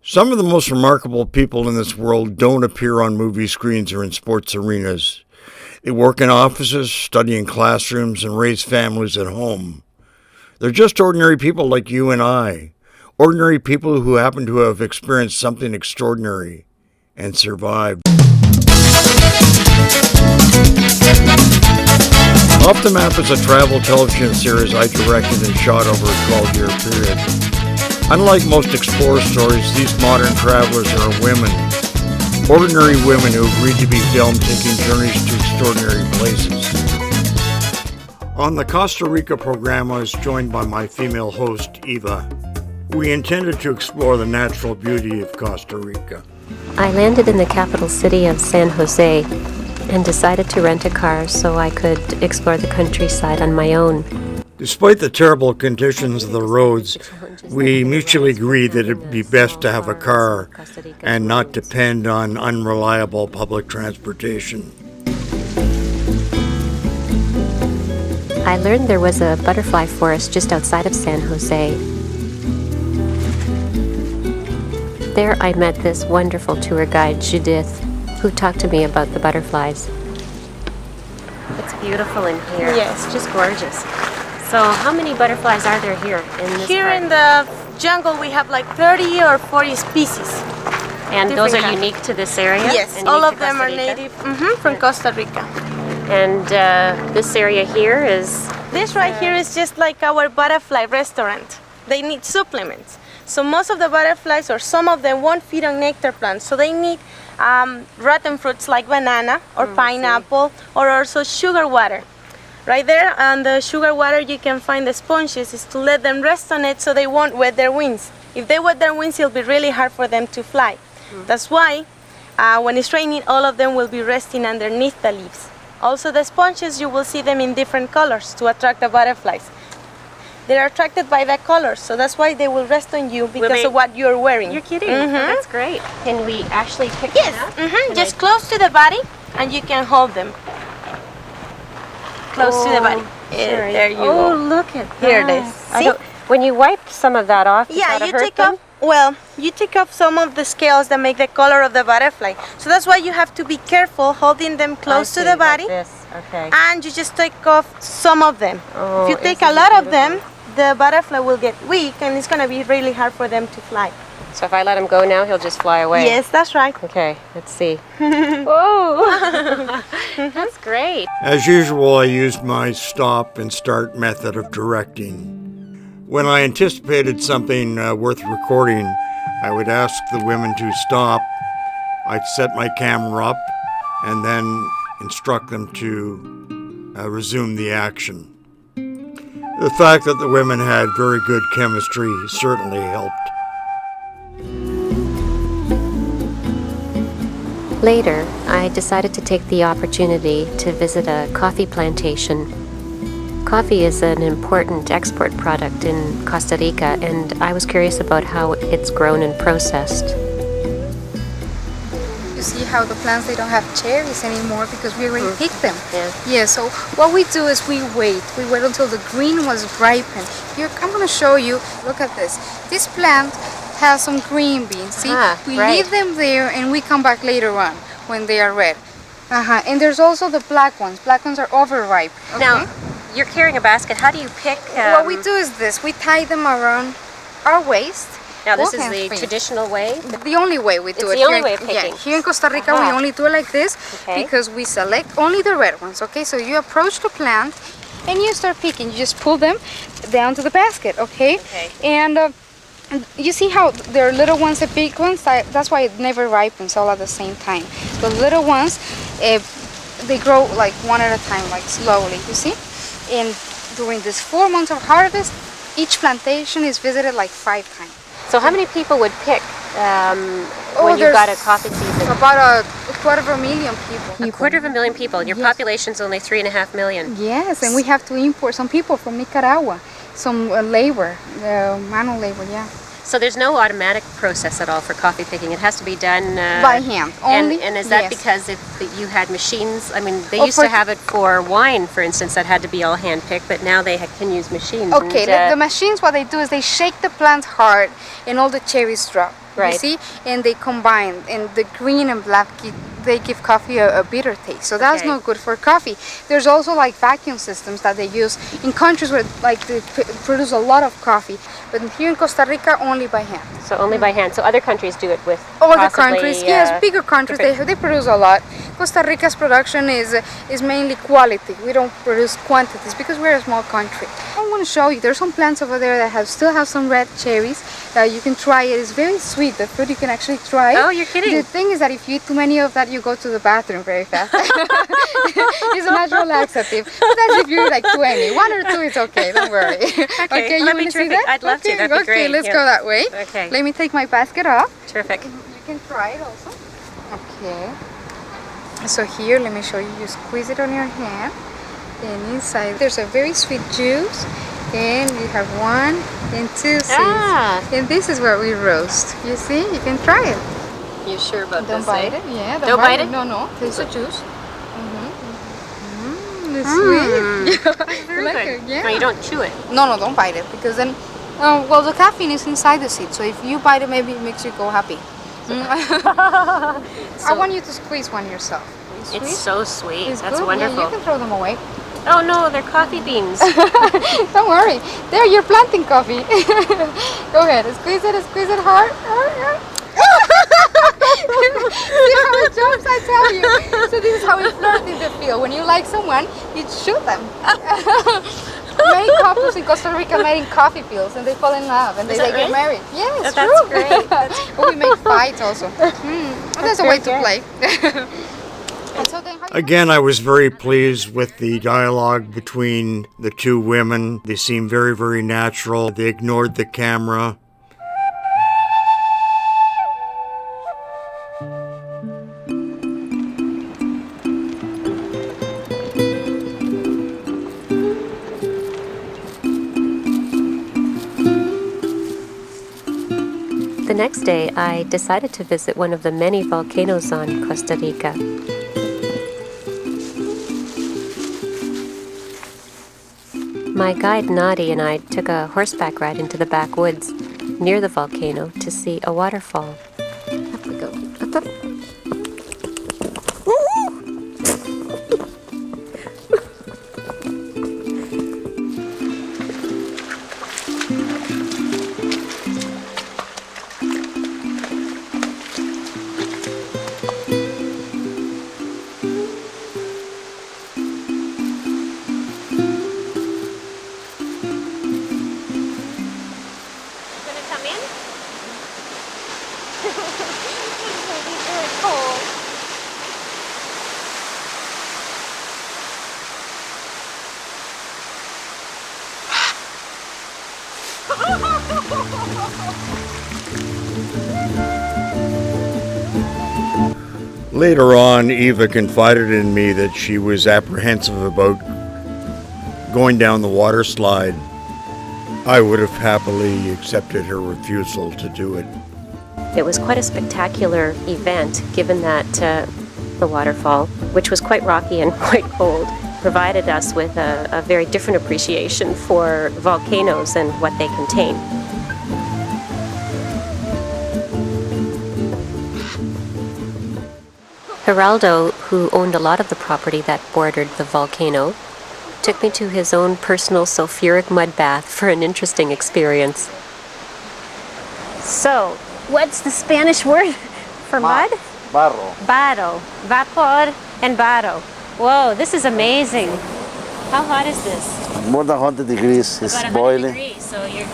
Some of the most remarkable people in this world don't appear on movie screens or in sports arenas. They work in offices, study in classrooms, and raise families at home. They're just ordinary people like you and I. Ordinary people who happen to have experienced something extraordinary and survived. Off the Map is a travel television series I directed and shot over a 12-year period. Unlike most explorer stories, these modern travelers are women. Ordinary women who agreed to be filmed taking journeys to extraordinary places. On the Costa Rica program, I was joined by my female host, Eva. We intended to explore the natural beauty of Costa Rica. I landed in the capital city of San Jose and decided to rent a car so I could explore the countryside on my own. Despite the terrible conditions of the roads, we mutually agreed that it would be best to have a car and not depend on unreliable public transportation. I learned there was a butterfly forest just outside of San Jose. There I met this wonderful tour guide, Judith, who talked to me about the butterflies. It's beautiful in here. Yes. It's just gorgeous. So how many butterflies are there here in this Here park? in the jungle we have like 30 or 40 species. And those are unique to this area? Yes, And all unique of to them Costa are Rica? native from Costa Rica. And this area here is... This right here is just like our butterfly restaurant. They need supplements. So most of the butterflies, or some of them, won't feed on nectar plants. So they need rotten fruits like banana or pineapple, or also sugar water. Right there on the sugar water you can find the sponges, is to let them rest on it so they won't wet their wings. If they wet their wings, it'll be really hard for them to fly. That's why when it's raining, all of them will be resting underneath the leaves. Also the sponges, you will see them in different colors to attract the butterflies. They're attracted by the colors, so that's why they will rest on you because of what you're wearing. You're kidding? Oh, that's great. Can we actually pick them up? Yes, just close to the body and you can hold them. Close to the body. Sure. There you go. Oh, look at that. Here it is. See? When you wipe some of that off, Yeah, does you that hurt take them? off. Well, you take off some of the scales that make the color of the butterfly. So that's why you have to be careful holding them close to the body, Like this. Okay. and you just take off some of them. Oh, if you take isn't a lot it of them, the butterfly will get weak, and it's going to be really hard for them to fly. So if I let him go now, he'll just fly away. Yes, that's right. Okay, let's see. Whoa! That's great. As usual, I used my stop and start method of directing. When I anticipated something worth recording, I would ask the women to stop. I'd set my camera up and then instruct them to resume the action. The fact that the women had very good chemistry certainly helped. Later, I decided to take the opportunity to visit a coffee plantation. Coffee is an important export product in Costa Rica, and I was curious about how it's grown and processed. You see how the plants, they don't have cherries anymore because we already picked them. Yeah. So what we do is we wait until the green was ripened. Here, I'm going to show you. Look at this. This plant has some green beans. See, we leave them there and we come back later on when they are red. And there's also the black ones. Black ones are overripe. Okay? Now, you're carrying a basket. How do you pick? What we do is this. We tie them around our waist. Now, this is both the hands. traditional way? The only way we do It's it. the only here, way of picking. Yeah, here in Costa Rica, we only do it like this because we select only the red ones. Okay, so you approach the plant and you start picking. You just pull them down to the basket. Okay. And you see how there are little ones and big ones. That's why it never ripens all at the same time. The little ones, they grow like one at a time, like slowly. You see, and during this 4 months of harvest, each plantation is visited like 5 times. So how many people would pick when you got a coffee season? About a 250,000 people. A 250,000 people. Your population's only 3.5 million. Yes, and we have to import some people from Nicaragua, some labor, manual labor, yeah. So there's no automatic process at all for coffee picking. It has to be done by hand. Only. And is that because if you had machines? I mean, they used to have it for wine, for instance, that had to be all hand picked, but now they can use machines. Okay, the machines, what they do is they shake the plant hard, and all the cherries drop. Right. You see, and they combine, and the green and black they give coffee a bitter taste. So that's Okay. not good for coffee. There's also like vacuum systems that they use in countries where like they produce a lot of coffee, but here in Costa Rica only by hand. So only by hand. So other countries do it with Other possibly, countries, yes, bigger countries, they produce a lot. Costa Rica's production is mainly quality. We don't produce quantities because we're a small country. I want to show you, there's some plants over there that still have some red cherries. You can try it. It's very sweet. The fruit you can actually try. Oh, you're kidding. The thing is that if you eat too many of that, you go to the bathroom very fast. It's a natural laxative. But that's if you eat like 20. 1 or 2 is okay, don't worry. Okay, you that'd want be to see terrific. that? I'd love to. That'd be Okay, great. let's Yeah. go that way. Okay. Let me take my basket off. Terrific. You can try it also. Okay. So here, let me show you. You squeeze it on your hand, and inside there's a very sweet juice, and you have 1 and 2 seeds. Ah. And this is what we roast. You see? You can try it. You sure about Don't this? bite eh? it. Yeah. Don't bite it? No. Taste the juice. It's sweet. Very Like good. it, yeah. No, you don't chew it. No, don't bite it because then, well, the caffeine is inside the seed. So if you bite it, maybe it makes you go happy. I want you to squeeze one yourself. Will you It's squeeze? so sweet. It's That's good. wonderful. Yeah, you can throw them away. Oh no, they're coffee beans. Don't worry. There, you're planting coffee. Go ahead. Squeeze it hard. See how it jumps, I tell you. So this is how we flirt in the field. When you like someone, you shoot them. Many couples in Costa Rica met in coffee fields and they fall in love and they that get right? married. Yeah, it's That's true. great. That's But we make fights also. That's a way to play. And so then how you Again, I was very pleased with the dialogue between the two women. They seemed very, very natural. They ignored the camera. The next day, I decided to visit one of the many volcanoes on Costa Rica. My guide Nadi and I took a horseback ride into the backwoods near the volcano to see a waterfall. Up we go. Up, up. Gonna come in? It's gonna be very cold. Later on, Eva confided in me that she was apprehensive about going down the water slide. I would have happily accepted her refusal to do it. It was quite a spectacular event, given that the waterfall, which was quite rocky and quite cold, provided us with a very different appreciation for volcanoes and what they contain. Geraldo, who owned a lot of the property that bordered the volcano, took me to his own personal sulfuric mud bath for an interesting experience. So, what's the Spanish word for mud? Barro. Barro. Vapor and barro. Whoa, this is amazing. How hot is this? More than 100 degrees. It's About 100 boiling. degrees, so you're...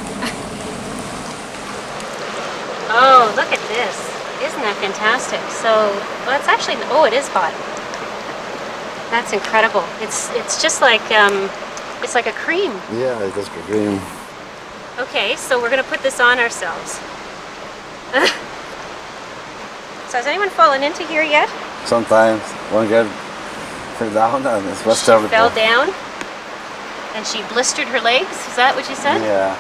Oh, look at this. Isn't that fantastic? So, well, it's actually, oh, it is hot. That's incredible. It's just like, it's like a cream. Yeah, it does green. Okay, so we're gonna put this on ourselves. So has anyone fallen into here yet? Sometimes one girl fell down and it was terrible. Fell down and she blistered her legs? Is that what you said? Yeah.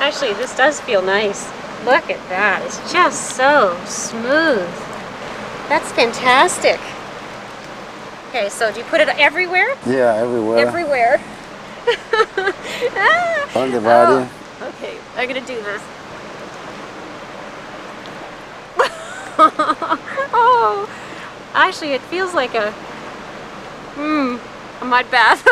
Actually, this does feel nice. Look at that. It's just so smooth. That's fantastic. Okay, so do you put it everywhere? Yeah, everywhere. Everywhere. On the body. Oh, okay, I'm gonna do this. Actually, it feels like a mud bath.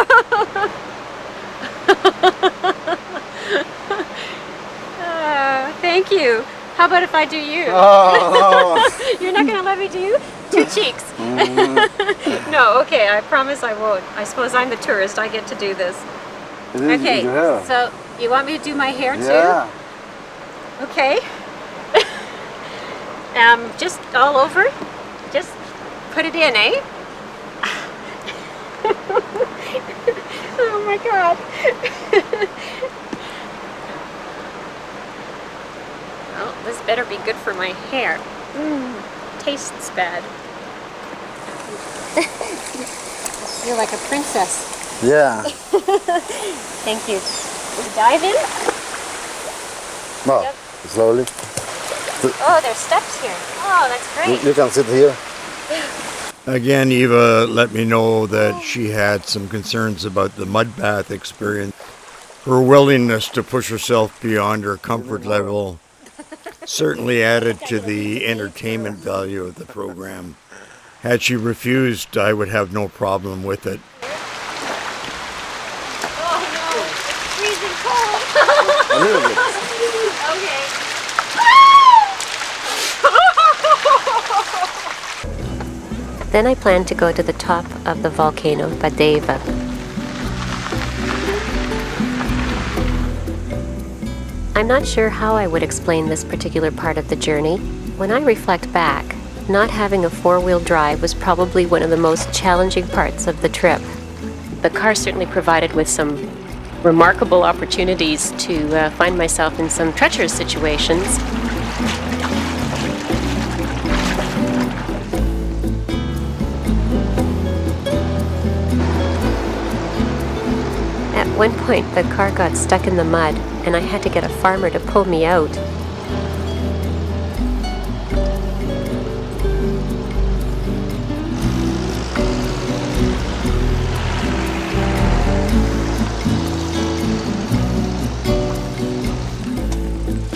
Thank you. How about if I do you? Oh, You're not gonna let me do you? Two cheeks. No, okay, I promise I won't. I suppose I'm the tourist, I get to do this. Okay, so you want me to do my hair too? Yeah. Okay. Just all over? Just put it in, eh? Oh my god. Well, this better be good for my hair. Tastes bad. I feel like a princess. Yeah. Thank you. Dive in? No, Yep. slowly. Oh, there's steps here. Oh, that's great. You can sit here. Again, Eva let me know that she had some concerns about the mud bath experience. Her willingness to push herself beyond her comfort level certainly added to the entertainment value of the program. Had she refused, I would have no problem with it. Oh no, it's freezing cold. A little bit. Okay. Then I planned to go to the top of the volcano, Badeva. I'm not sure how I would explain this particular part of the journey. When I reflect back, not having a four-wheel drive was probably one of the most challenging parts of the trip. The car certainly provided with some remarkable opportunities to find myself in some treacherous situations. At one point, the car got stuck in the mud, and I had to get a farmer to pull me out.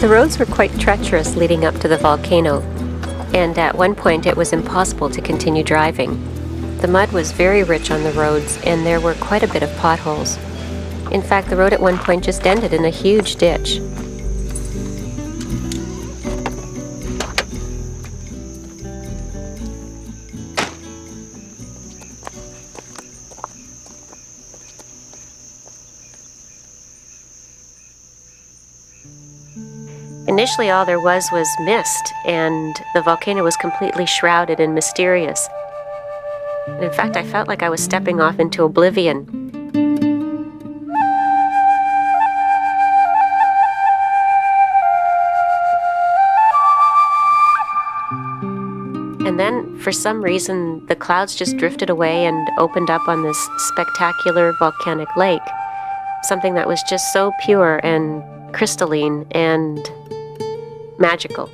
The roads were quite treacherous leading up to the volcano, and at one point it was impossible to continue driving. The mud was very rich on the roads, and there were quite a bit of potholes. In fact, the road at one point just ended in a huge ditch. Initially, all there was mist, and the volcano was completely shrouded and mysterious. And in fact, I felt like I was stepping off into oblivion. And then, for some reason, the clouds just drifted away and opened up on this spectacular volcanic lake. Something that was just so pure and crystalline and magical.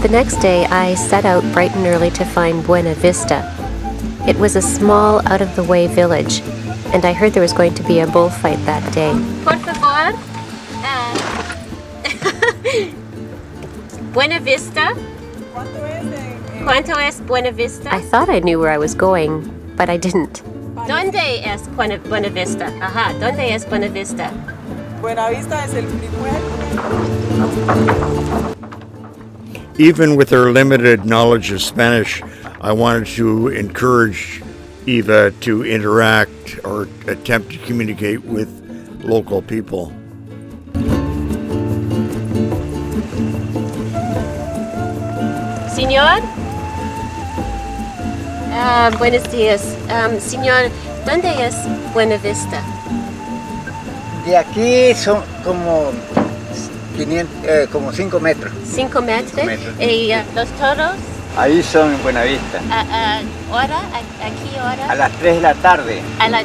The next day, I set out bright and early to find Buena Vista. It was a small, out-of-the-way village, and I heard there was going to be a bullfight that day. Por favor, Buena Vista? ¿Cuánto es Buena Vista? I thought I knew where I was going, but I didn't. ¿Dónde es Buena Vista? Ajá, ¿dónde es Buena Vista? Buena Vista es el primer. Even with her limited knowledge of Spanish, I wanted to encourage Eva to interact or attempt to communicate with local people. Señor? Buenos días. Señor, ¿dónde es Buena Vista? De aquí son como como 5 metros. 5 metros. metros. ¿Y los toros? Ahí son en Buenavista. ¿Hora? ¿A qué hora? A las 3 de la tarde. A las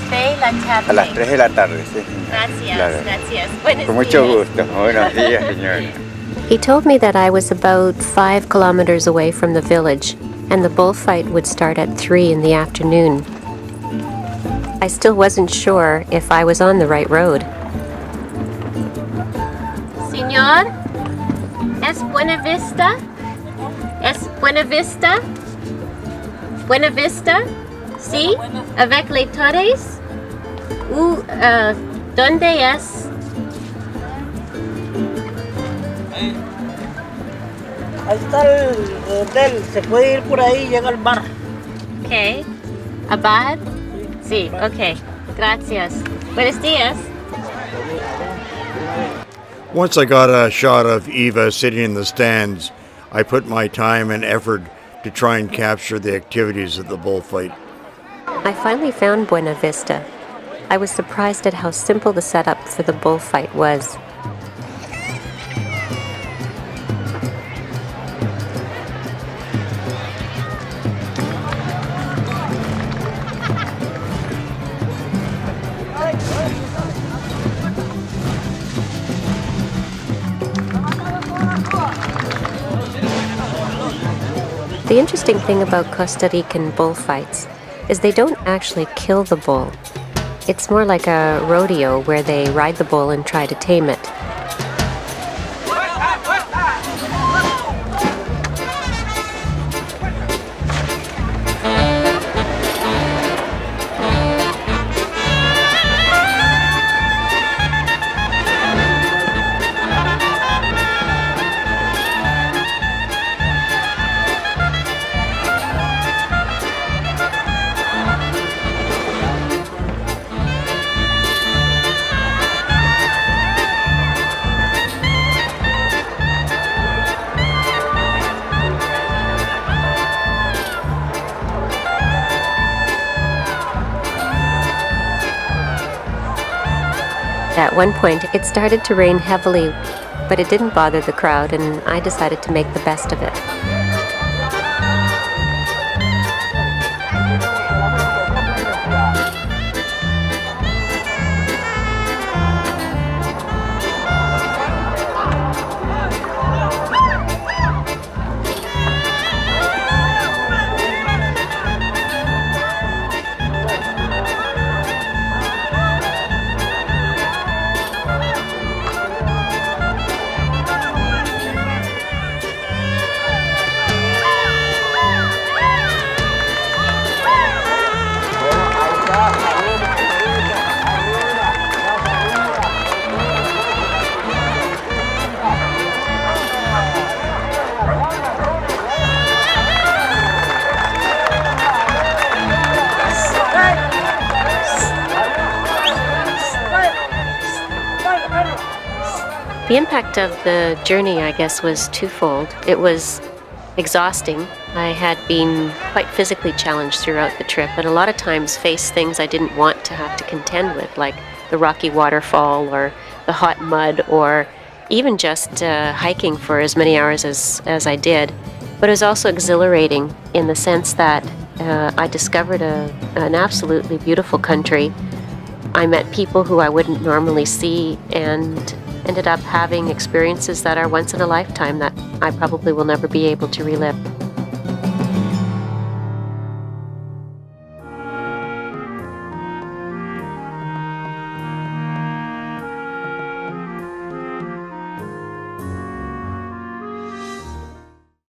3 de la tarde. A las 3 de la tarde, sí. Gracias, Claro. gracias. Buenos Con mucho días. gusto. Buenos días, señora. He told me that I was about 5 kilometers away from the village, and the bullfight would start at 3 in the afternoon. I still wasn't sure if I was on the right road. Señor, ¿es Buena Vista? ¿Es Buena Vista? Buena Vista? ¿Sí? ¿Avec les torres? ¿Dónde es? Ahí está el hotel, se puede ir por ahí y llega al bar. Okay. ¿A bar? Sí, okay. Gracias. Buenos días. Once I got a shot of Eva sitting in the stands, I put my time and effort to try and capture the activities of the bullfight. I finally found Buena Vista. I was surprised at how simple the setup for the bullfight was. The interesting thing about Costa Rican bullfights is they don't actually kill the bull. It's more like a rodeo where they ride the bull and try to tame it. At one point, it started to rain heavily, but it didn't bother the crowd, and I decided to make the best of it. The impact of the journey, I guess, was twofold. It was exhausting. I had been quite physically challenged throughout the trip, and a lot of times faced things I didn't want to have to contend with, like the rocky waterfall or the hot mud, or even just hiking for as many hours as I did. But it was also exhilarating in the sense that I discovered an absolutely beautiful country. I met people who I wouldn't normally see, and ended up having experiences that are once in a lifetime that I probably will never be able to relive.